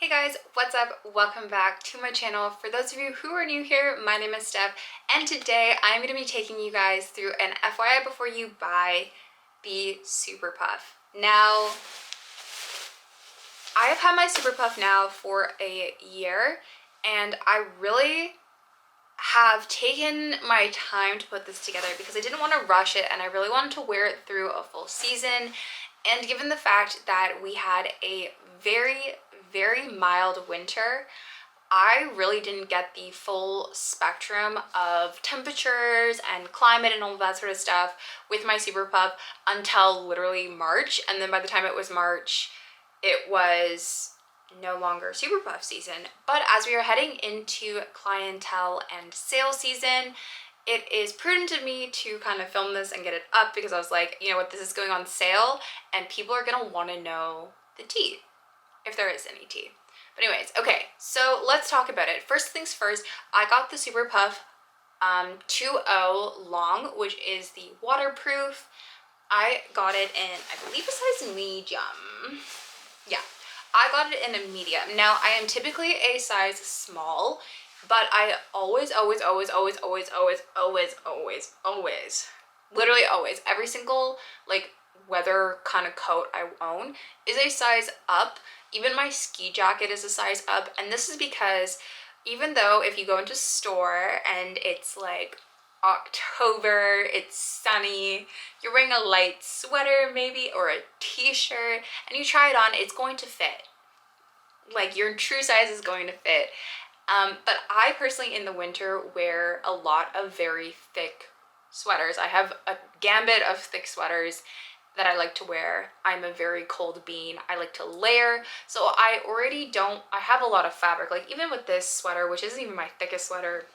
Hey guys, what's up? Welcome back to my channel. For those of you who are new here, my name is Steph, and today I'm going to be taking you guys through an FYI before you buy the Superpuff. Now, I have had my Superpuff now for a year, and I really have taken my time to put this together because I didn't want to rush it and I really wanted to wear it through a full season. And given the fact that we had a very mild winter, I really didn't get the full spectrum of temperatures and climate and all that sort of stuff with my Superpuff until literally March. And then by the time it was March, it was no longer Superpuff season. But as we are heading into clientele and sale season, it is prudent of me to kind of film this and get it up because I was like, you know what, this is going on sale and people are gonna want to know the tea, if there is any tea. But anyways, okay, so let's talk about it. First things first, I got the Superpuff 2.0 long, which is the waterproof. I got it in, I believe, a size medium. Yeah, I got it in a medium. Now, I am typically a size small, but I always, literally always, every single like weather kind of coat I own is a size up. Even my ski jacket is a size up, and this is because even though if you go into store and it's like October, it's sunny, you're wearing a light sweater maybe or a t-shirt and you try it on, it's going to fit. Like your true size is going to fit. But I personally in the winter wear a lot of very thick sweaters. I have a gambit of thick sweaters that I like to wear. I'm a very cold bean. I like to layer. So I have a lot of fabric. Like even with this sweater, which isn't even my thickest sweater,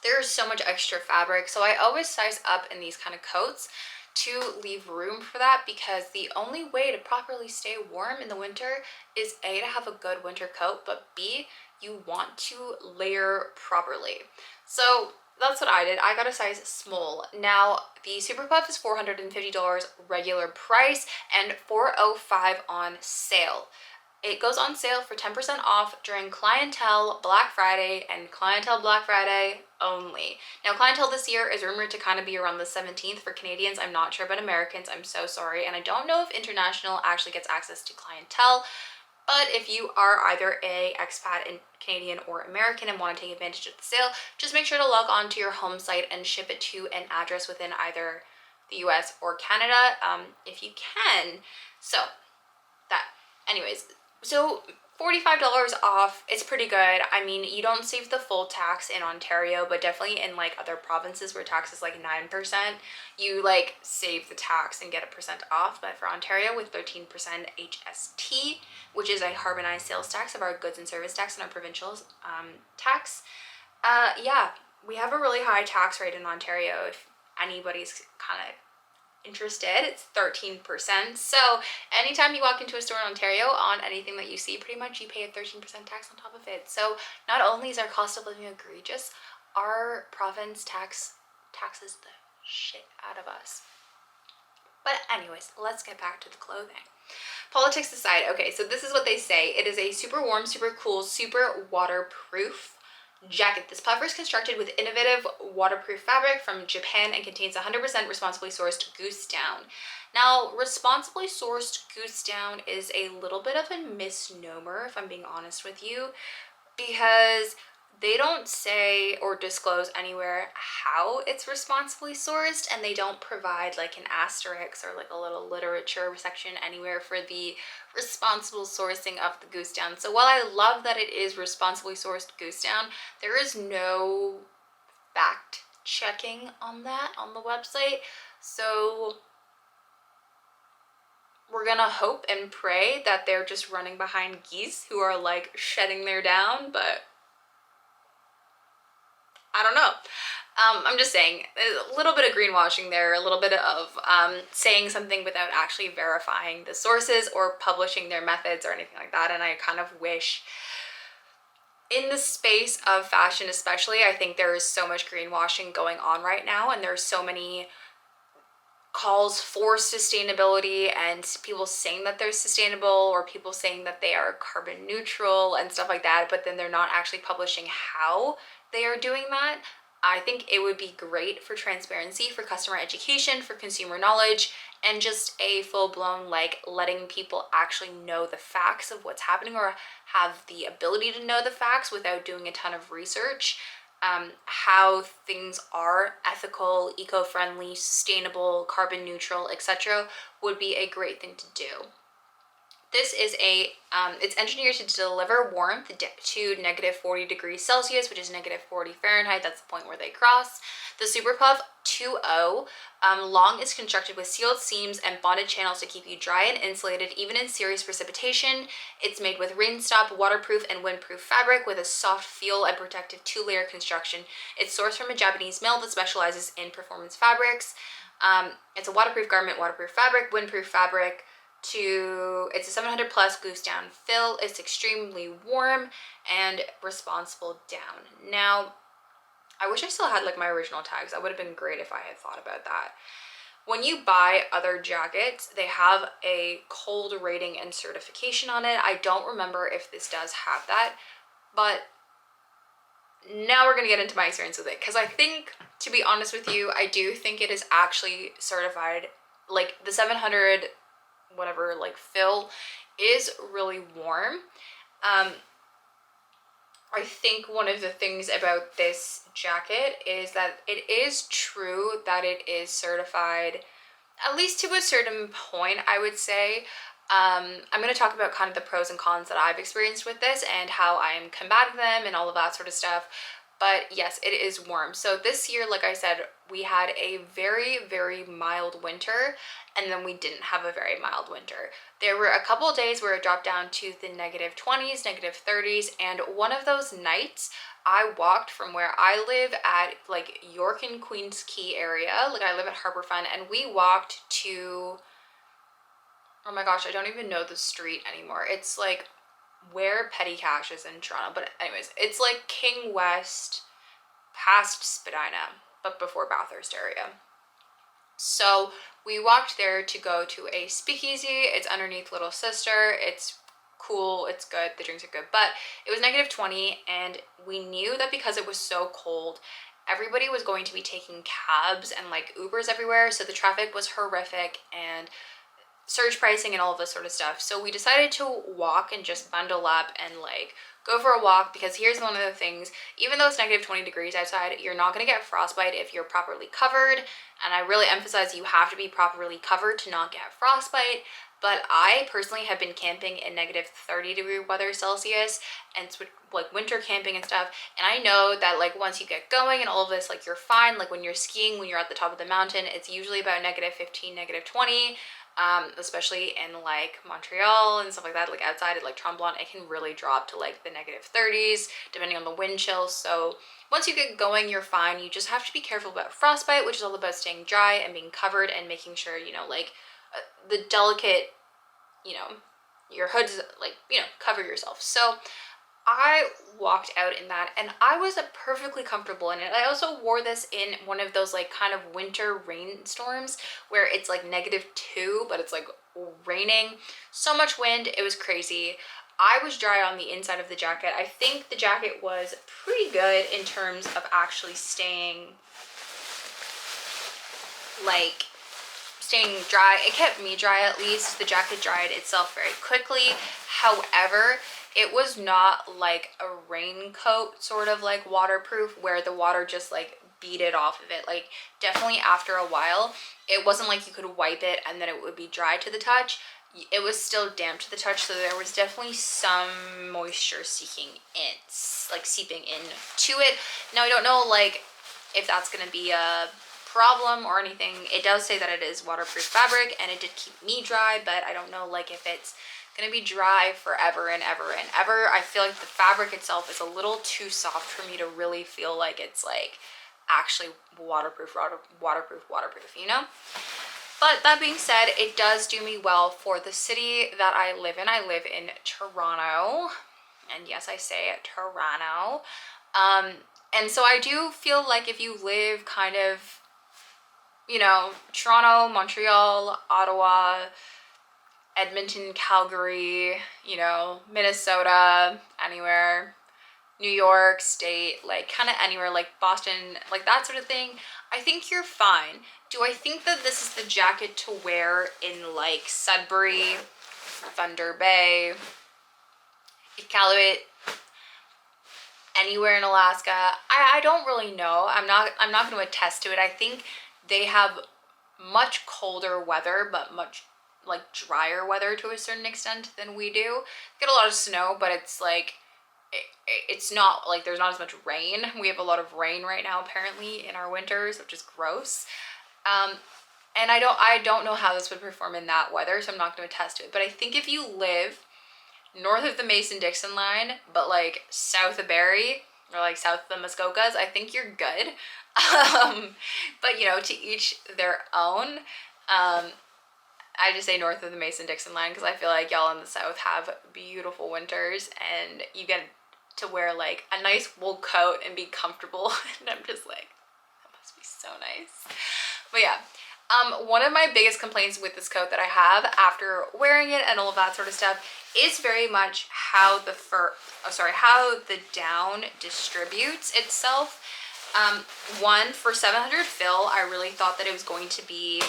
there's so much extra fabric. So I always size up in these kind of coats to leave room for that, because the only way to properly stay warm in the winter is A, to have a good winter coat, but B, you want to layer properly. So that's what I did. I got a size small. Now, the Superpuff is $450 regular price and $405 on sale. It goes on sale for 10% off during Clientele Black Friday and Clientele Black Friday only. Now, Clientele this year is rumored to kind of be around the 17th for Canadians. I'm not sure about Americans. I'm so sorry. And I don't know if international actually gets access to Clientele. But if you are either a expat in Canadian or American and want to take advantage of the sale, just make sure to log on to your home site and ship it to an address within either the US or Canada, if you can. So that, anyways, so $45 off, it's pretty good. I mean, you don't save the full tax in Ontario, but definitely in like other provinces where tax is like 9%, you like save the tax and get a percent off. But for Ontario with 13% HST, which is a harmonized sales tax of our goods and service tax and our provincial tax, yeah, we have a really high tax rate in Ontario. If anybody's kind of interested, it's 13%. So anytime you walk into a store in Ontario, on anything that you see, pretty much you pay a 13% tax on top of it. So not only is our cost of living egregious, our province taxes the shit out of us. But anyways, let's get back to the clothing. Politics aside, okay, so this is what they say. It is a super warm, super cool, super waterproof jacket. This puffer is constructed with innovative waterproof fabric from Japan and contains 100% responsibly sourced goose down. Now, responsibly sourced goose down is a little bit of a misnomer, if I'm being honest with you, because they don't say or disclose anywhere how it's responsibly sourced, and they don't provide like an asterisk or like a little literature section anywhere for the responsible sourcing of the goose down. So while I love that it is responsibly sourced goose down, there is no fact checking on that on the website. So we're gonna hope and pray that they're just running behind geese who are like shedding their down, but I don't know. I'm just saying, a little bit of greenwashing there, a little bit of saying something without actually verifying the sources or publishing their methods or anything like that. And I kind of wish, in the space of fashion especially, I think there is so much greenwashing going on right now, and there's so many calls for sustainability and people saying that they're sustainable, or people saying that they are carbon neutral and stuff like that, but then they're not actually publishing how they are doing that. I think it would be great for transparency, for customer education, for consumer knowledge, and just a full-blown like letting people actually know the facts of what's happening, or have the ability to know the facts without doing a ton of research. How things are ethical, eco-friendly, sustainable, carbon neutral, etc. would be a great thing to do. This is it's engineered to deliver warmth to negative 40 degrees Celsius, which is negative 40 Fahrenheit. That's the point where they cross. The Superpuff 2.0 long is constructed with sealed seams and bonded channels to keep you dry and insulated even in serious precipitation. It's made with rain-stop, waterproof, and windproof fabric with a soft feel and protective 2-layer construction. It's sourced from a Japanese mill that specializes in performance fabrics. It's a waterproof garment, waterproof fabric, windproof fabric. It's a 700 plus goose down fill. It's extremely warm and responsible down. Now, I wish I still had like my original tags. That would have been great if I had thought about that. When you buy other jackets, they have a cold rating and certification on it. I don't remember if this does have that, but now we're gonna get into my experience with it, because I think, to be honest with you, I do think it is actually certified. Like the 700 whatever like fill is really warm. I think one of the things about this jacket is that it is true that it is certified, at least to a certain point, I would say. I'm going to talk about kind of the pros and cons that I've experienced with this and how I'm combating them and all of that sort of stuff. But yes, it is warm. So this year, like I said, we had a very, very mild winter, and then we didn't have a very mild winter. There were a couple of days where it dropped down to the negative 20s, negative 30s, and one of those nights I walked from where I live at like York and Queens Quay area. Like I live at Harbourfront, and we walked to, oh my gosh, I don't even know the street anymore. It's like where Petty Cash is in Toronto, but anyways, it's like King West past Spadina, but before Bathurst area. So we walked there to go to a speakeasy. It's underneath Little Sister. It's cool, it's good, the drinks are good, but it was negative 20, and we knew that because it was so cold, everybody was going to be taking cabs and like Ubers everywhere, so the traffic was horrific and surge pricing and all of this sort of stuff. So we decided to walk and just bundle up and like go for a walk, because here's one of the things: even though it's negative 20 degrees outside, you're not going to get frostbite if you're properly covered. And I really emphasize you have to be properly covered to not get frostbite. But I personally have been camping in negative 30 degree weather Celsius, and it's like winter camping and stuff. And I know that like once you get going and all of this, like you're fine. Like when you're skiing, when you're at the top of the mountain, it's usually about negative 15, negative 20. Especially in like Montreal and stuff like that, like outside at like Tremblant, it can really drop to like the negative 30s depending on the wind chill. So once you get going, you're fine. You just have to be careful about frostbite, which is all about staying dry and being covered and making sure, you know, like the delicate, you know, your hood's like, you know, cover yourself. So I walked out in that, and I was perfectly comfortable in it. I also wore this in one of those like kind of winter rainstorms where it's like -2, but it's like raining. So much wind, it was crazy. I was dry on the inside of the jacket. I think the jacket was pretty good in terms of actually staying dry. It kept me dry, at least. The jacket dried itself very quickly. However, it was not like a raincoat sort of like waterproof where the water just like beat it off of it. Like definitely after a while, it wasn't like you could wipe it and then it would be dry to the touch. It was still damp to the touch, so there was definitely some moisture seeping into it. Now I don't know like if that's gonna be a problem or anything. It does say that it is waterproof fabric, and it did keep me dry, but I don't know like if it's gonna be dry forever and ever and ever. I feel like the fabric itself is a little too soft for me to really feel like it's like actually waterproof, you know? But that being said, it does do me well for the city that I live in. I live in Toronto, and yes, I say Toronto. And so I do feel like if you live kind of you know, Toronto, Montreal, Ottawa, Edmonton, Calgary, you know, Minnesota, anywhere, New York State, like kind of anywhere, like Boston, like that sort of thing, I think you're fine. Do I think that this is the jacket to wear in like Sudbury, Thunder Bay, Iqaluit, anywhere in Alaska? I don't really know. I'm not going to attest to it. I think they have much colder weather, but much like drier weather to a certain extent than we do. Get a lot of snow, but it's like it's not like there's not as much rain. We have a lot of rain right now apparently in our winters, which is gross. And I don't know how this would perform in that weather, so I'm not going to attest to it. But I think if you live north of the Mason-Dixon line, but like south of Barrie or like south of the Muskokas, I think you're good. But you know, to each their own. I just say north of the Mason-Dixon line because I feel like y'all in the south have beautiful winters and you get to wear like a nice wool coat and be comfortable. And I'm just like, that must be so nice. But yeah, one of my biggest complaints with this coat that I have after wearing it and all of that sort of stuff is very much how the how the down distributes itself. One, for 700 fill, I really thought that it was going to be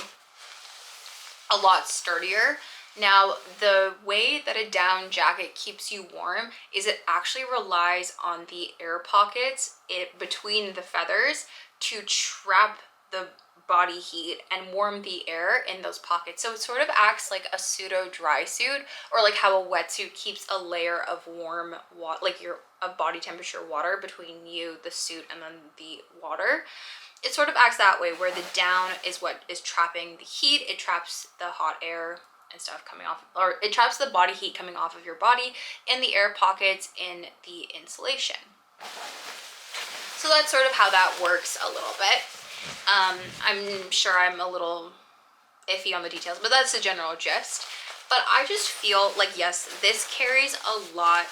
a lot sturdier. Now, the way that a down jacket keeps you warm is it actually relies on the air pockets between the feathers to trap the body heat and warm the air in those pockets. So it sort of acts like a pseudo dry suit, or like how a wetsuit keeps a layer of warm water, like of body temperature water between you, the suit, and then the water. It sort of acts that way, where the down is what is trapping the heat. It traps the hot air and stuff coming off, or it traps the body heat coming off of your body in the air pockets in the insulation. So that's sort of how that works a little bit. I'm sure I'm a little iffy on the details, but that's the general gist. But I just feel like, yes, this carries a lot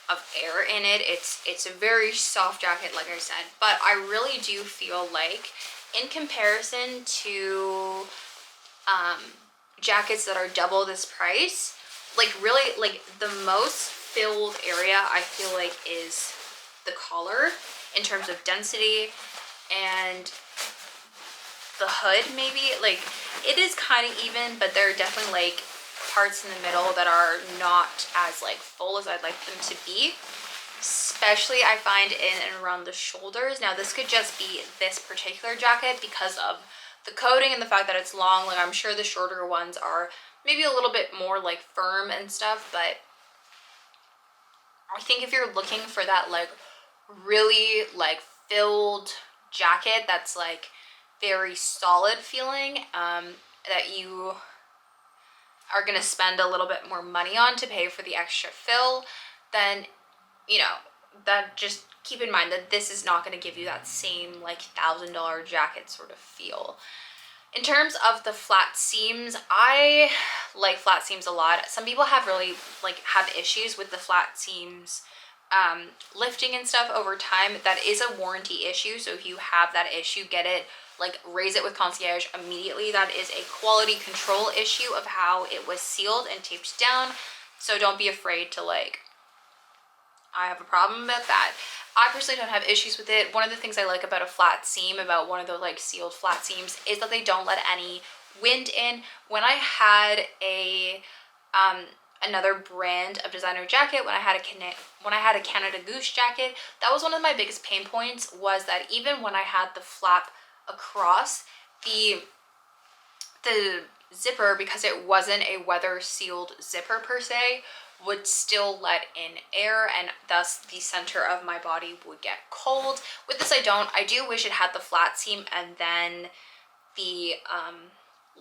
of air in it. It's a very soft jacket, like I said, but I really do feel like in comparison to jackets that are double this price, like really, like the most filled area I feel like is the collar in terms of density, and the hood maybe. Like it is kind of even, but there are definitely like parts in the middle that are not as like full as I'd like them to be, especially I find in and around the shoulders. Now this could just be this particular jacket because of the coating and the fact that it's long. Like I'm sure the shorter ones are maybe a little bit more like firm and stuff, but I think if you're looking for that like really like filled jacket that's like very solid feeling, that you are going to spend a little bit more money on to pay for the extra fill, then, you know, that just keep in mind that this is not going to give you that same like $1,000 jacket sort of feel. In terms of the flat seams, I like flat seams a lot. Some people have really like have issues with the flat seams lifting and stuff over time. That is a warranty issue, so if you have that issue, get it, like raise it with concierge immediately. That is a quality control issue of how it was sealed and taped down, so don't be afraid to like, I have a problem with that. I personally don't have issues with it. One of the things I like about a flat seam, about one of the like sealed flat seams, is that they don't let any wind in. When I had a another brand of designer jacket, when I had a Canada Goose jacket, that was one of my biggest pain points, was that even when I had the flap across, the zipper, because it wasn't a weather sealed zipper per se, would still let in air, and thus the center of my body would get cold. With this, I do wish it had the flat seam and then the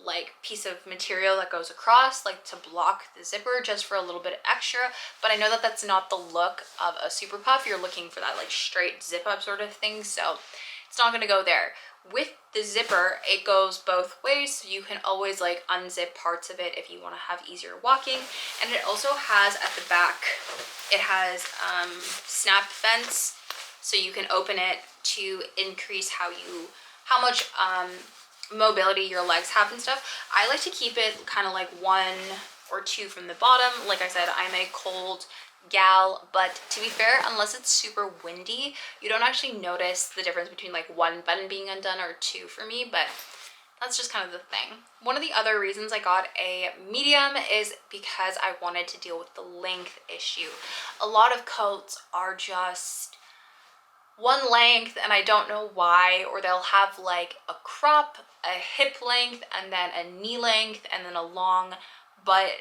like piece of material that goes across, like to block the zipper just for a little bit extra. But I know that that's not the look of a Superpuff. You're looking for that like straight zip up sort of thing, so it's not going to go there. With the zipper, it goes both ways, so you can always like unzip parts of it if you want to have easier walking. And it also has at the back, it has snap vents, so you can open it to increase how much mobility your legs have and stuff. I like to keep it kind of like 1 or 2 from the bottom. Like I said, I'm a cold gal, but to be fair, unless it's super windy, you don't actually notice the difference between like 1 button being undone or 2 for me, but that's just kind of the thing. One of the other reasons I got a medium is because I wanted to deal with the length issue. A lot of coats are just one length and I don't know why, or they'll have like a crop, a hip length, and then a knee length, and then a long, but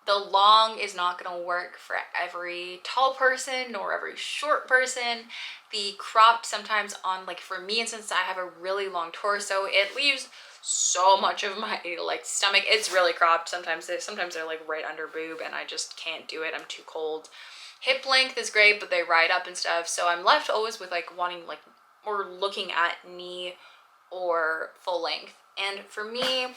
the long is not going to work for every tall person nor every short person. The cropped sometimes on, like for me, and since I have a really long torso, it leaves so much of my like stomach. It's really cropped. Sometimes they're like right under boob and I just can't do it. I'm too cold. Hip length is great, but they ride up and stuff. So I'm left always with like wanting like, or looking at knee or full length. And for me,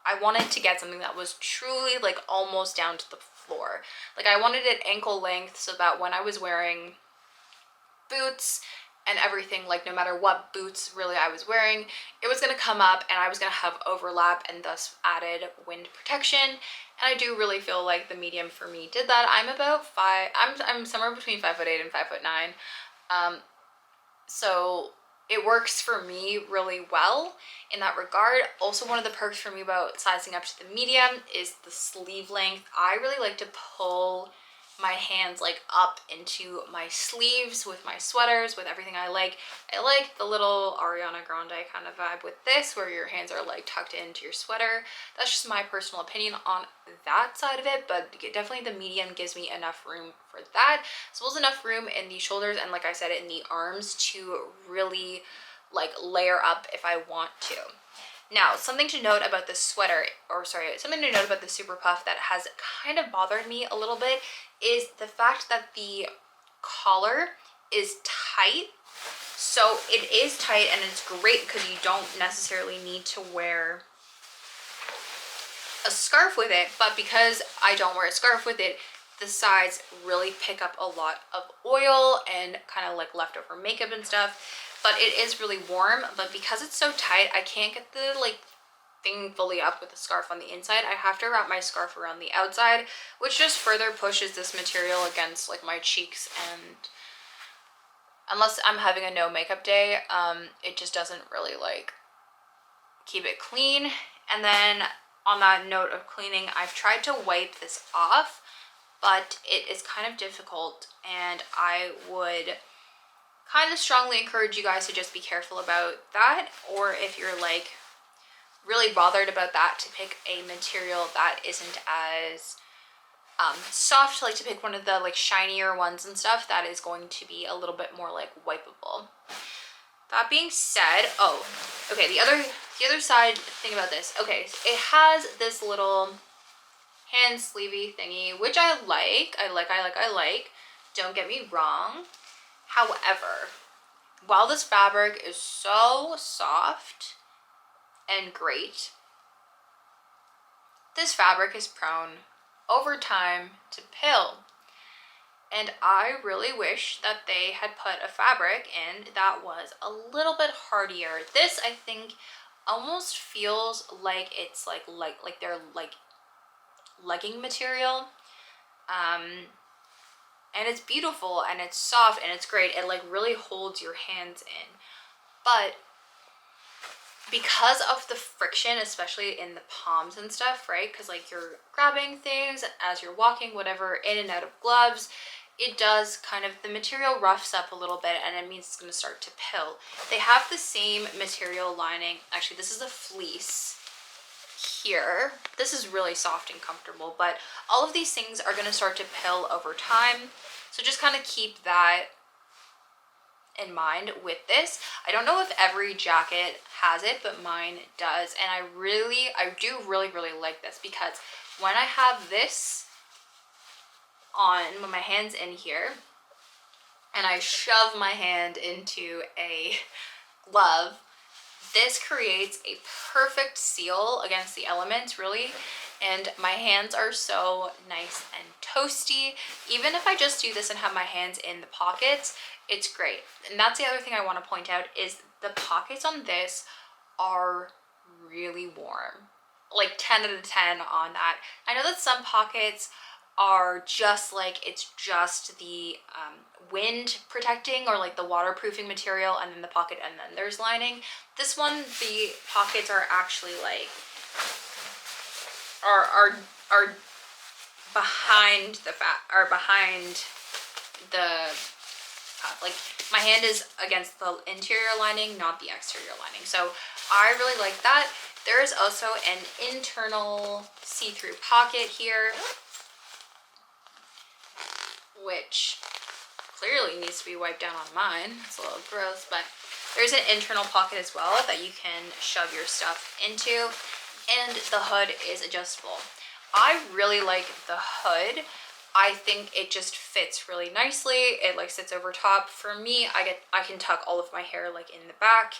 I wanted to get something that was truly like almost down to the floor. Like I wanted it ankle length so that when I was wearing boots and everything, like no matter what boots really I was wearing, it was gonna come up and I was gonna have overlap and thus added wind protection. And I do really feel like the medium for me did that. I'm about I'm somewhere between 5'8" and 5'9". So it works for me really well in that regard. Also, one of the perks for me about sizing up to the medium is the sleeve length. I really like to pull my hands like up into my sleeves with my sweaters, with everything I like. I like the little Ariana Grande kind of vibe with this, where your hands are like tucked into your sweater. That's just my personal opinion on that side of it, but definitely the medium gives me enough room for that, as well as enough room in the shoulders and, like I said, in the arms to really like layer up if I want to. Now, something to note about the sweater, or sorry, something to note about the Superpuff that has kind of bothered me a little bit is the fact that the collar is tight. So it is tight and it's great because you don't necessarily need to wear a scarf with it, but because I don't wear a scarf with it, the sides really pick up a lot of oil and kind of like leftover makeup and stuff. But it is really warm, but because it's so tight, I can't get the like thing fully up with the scarf on the inside. I have to wrap my scarf around the outside, which just further pushes this material against like my cheeks, and unless I'm having a no makeup day, it just doesn't really like keep it clean. And then on that note of cleaning, I've tried to wipe this off, but it is kind of difficult, and I would kind of strongly encourage you guys to just be careful about that, or if you're like really bothered about that, to pick a material that isn't as soft, like to pick one of the like shinier ones and stuff that is going to be a little bit more like wipeable. That being said, oh, okay, the other side thing about this, okay, it has this little hand sleevey thingy, which I like. Don't get me wrong. However, while this fabric is so soft and great, this fabric is prone over time to pill. And I really wish that they had put a fabric in that was a little bit hardier. This, I think, almost feels like it's like they're like legging material. And it's beautiful and it's soft and it's great. It like really holds your hands in. But because of the friction, especially in the palms and stuff, right? Because like you're grabbing things as you're walking, whatever, in and out of gloves, it does kind of, the material roughs up a little bit and it means it's going to start to pill. They have the same material lining. Actually, this is a fleece here. This is really soft and comfortable, but all of these things are going to start to pill over time. So just kind of keep that in mind with this. I don't know if every jacket has it, but mine does. And I do really like this, because when I have this on with my hands in here and I shove my hand into a glove, this creates a perfect seal against the elements, really. And my hands are so nice and toasty. Even if I just do this and have my hands in the pockets, it's great. And that's the other thing I want to point out, is the pockets on this are really warm. Like 10 out of 10 on that. I know that some pockets are just like, it's just the wind protecting or like the waterproofing material and then the pocket and then there's lining. This one, the pockets are actually like, are behind the behind the like my hand is against the interior lining, not the exterior lining. So I really like that. There is also an internal see-through pocket here, which clearly needs to be wiped down on mine. It's a little gross, but there's an internal pocket as well that you can shove your stuff into, and the hood is adjustable. I really like the hood. I think it just fits really nicely. It like sits over top. For me, I can tuck all of my hair like in the back,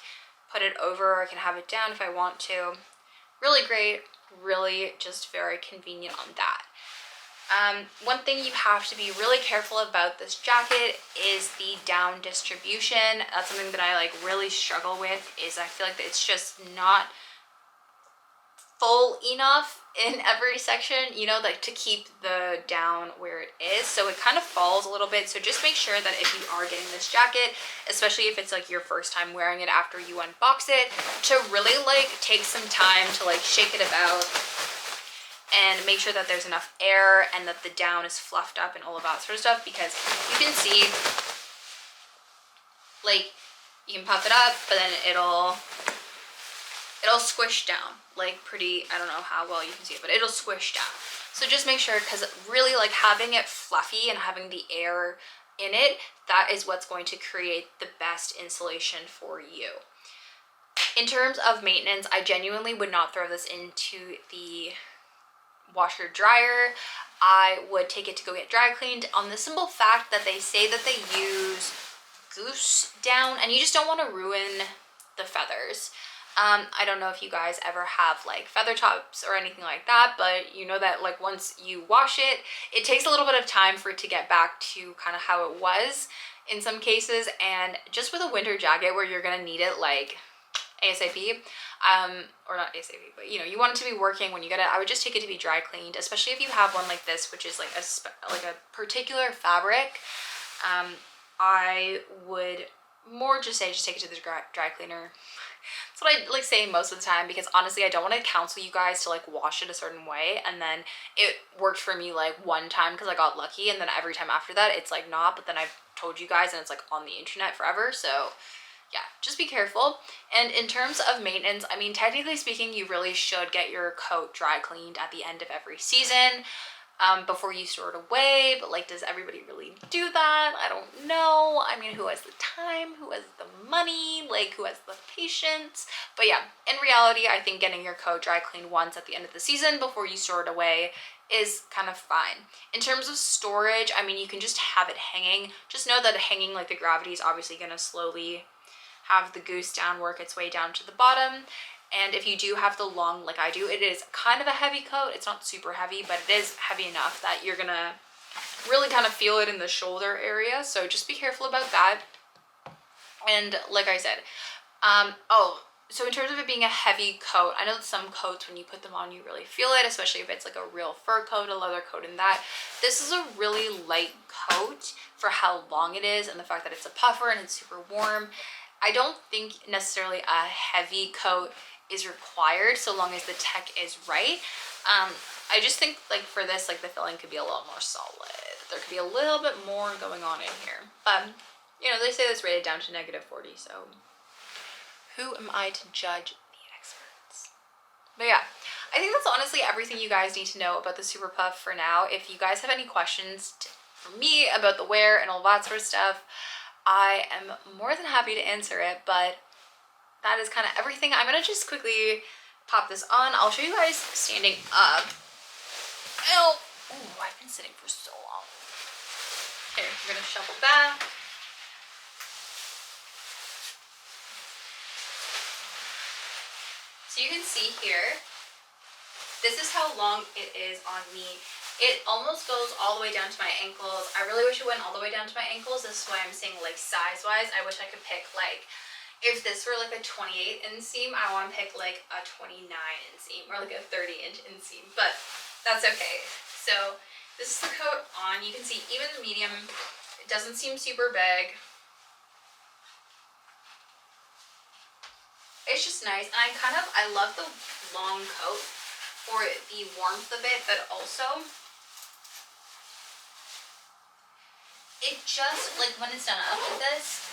put it over, I can have it down if I want to. Really great, really just very convenient on that. One thing you have to be really careful about this jacket is the down distribution. That's something that I like really struggle with, is I feel like it's just not full enough in every section, you know, like to keep the down where it is. So it kind of falls a little bit. So just make sure that if you are getting this jacket, especially if it's like your first time wearing it after you unbox it, to really like take some time to like shake it about and make sure that there's enough air and that the down is fluffed up and all of that sort of stuff, because you can see like you can puff it up, but then it'll squish down like pretty, I don't know how well you can see it, but it'll squish down. So just make sure, because really like having it fluffy and having the air in it, that is what's going to create the best insulation for you. In terms of maintenance, I genuinely would not throw this into the washer dryer. I would take it to go get dry cleaned, on the simple fact that they say that they use goose down and you just don't want to ruin the feathers. I don't know if you guys ever have like feather tops or anything like that, but you know that like once you wash it, it takes a little bit of time for it to get back to kind of how it was in some cases. And just with a winter jacket where you're gonna need it like ASAP, or not ASAP, but you know, you want it to be working when you get it, I would just take it to be dry cleaned, especially if you have one like this, which is like a particular fabric. I would more just say just take it to the dry cleaner. That's what I like saying most of the time, because honestly I don't want to counsel you guys to like wash it a certain way and then it worked for me like one time because I got lucky, and then every time after that it's like not, but then I've told you guys and it's like on the internet forever. So yeah, just be careful. And in terms of maintenance, I mean, technically speaking, you really should get your coat dry cleaned at the end of every season, before you store it away. But like, does everybody really do that? I don't know. I mean, who has the time? Who has the money? Like, who has the patience? But yeah, in reality, I think getting your coat dry cleaned once at the end of the season before you store it away is kind of fine. In terms of storage, I mean, you can just have it hanging. Just know that hanging, like the gravity is obviously going to slowly have the goose down work its way down to the bottom. And if you do have the long, like I do, it is kind of a heavy coat. It's not super heavy, but it is heavy enough that you're gonna really kind of feel it in the shoulder area. So just be careful about that. And like I said, so in terms of it being a heavy coat, I know that some coats, when you put them on, you really feel it, especially if it's like a real fur coat, a leather coat, and that. This is a really light coat for how long it is and the fact that it's a puffer and it's super warm. I don't think necessarily a heavy coat is required so long as the tech is right. I just think like for this, like the filling could be a little more solid. There could be a little bit more going on in here. But you know, they say it's rated down to -40, so who am I to judge the experts? But yeah, I think that's honestly everything you guys need to know about the Superpuff for now. If you guys have any questions for me about the wear and all that sort of stuff, I am more than happy to answer it, but that is kind of everything. I'm gonna just quickly pop this on. I'll show you guys standing up. Oh, I've been sitting for so long. Here, I'm gonna shuffle back. So you can see here, this is how long it is on me. It almost goes all the way down to my ankles. I really wish it went all the way down to my ankles. This is why I'm saying like size-wise, I wish I could pick like, If this were like a 28 inseam, I want to pick like a 29 inseam or like a 30-inch inseam, but that's okay. So this is the coat on. You can see even the medium, it doesn't seem super big. It's just nice, and I love the long coat for the warmth of it, but also it just, like when it's done up with this,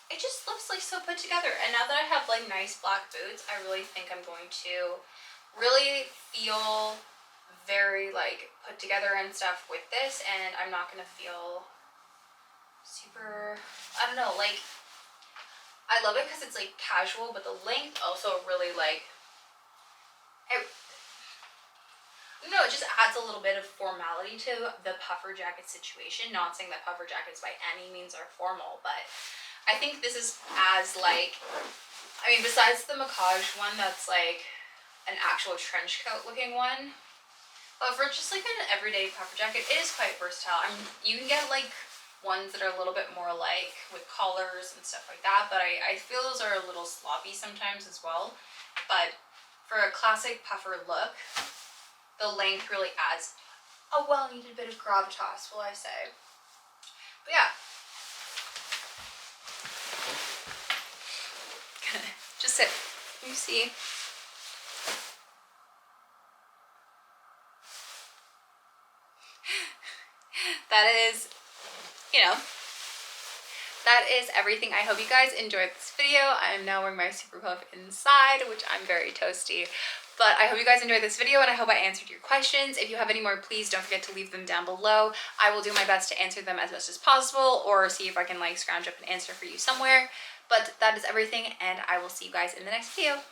it just looks like so put together. And now that I have like nice black boots, I really think I'm going to really feel very like put together and stuff with this, and I'm not gonna feel super, I don't know, like I love it because it's like casual, but the length also really like it, no, it just adds a little bit of formality to the puffer jacket situation. Not saying that puffer jackets by any means are formal, but I think this is as like, I mean, besides the macage one that's like an actual trench coat looking one, but for just like an everyday puffer jacket, it is quite versatile. I mean, you can get like ones that are a little bit more like with collars and stuff like that, but I feel those are a little sloppy sometimes as well. But for a classic puffer look, the length really adds a well-needed bit of gravitas, will I say. But yeah. Just sit. You see? That is, you know, that is everything. I hope you guys enjoyed this video. I am now wearing my Superpuff inside, which I'm very toasty. But I hope you guys enjoyed this video, and I hope I answered your questions. If you have any more, please don't forget to leave them down below. I will do my best to answer them as much as possible, or see if I can like scrounge up an answer for you somewhere. But that is everything, and I will see you guys in the next video.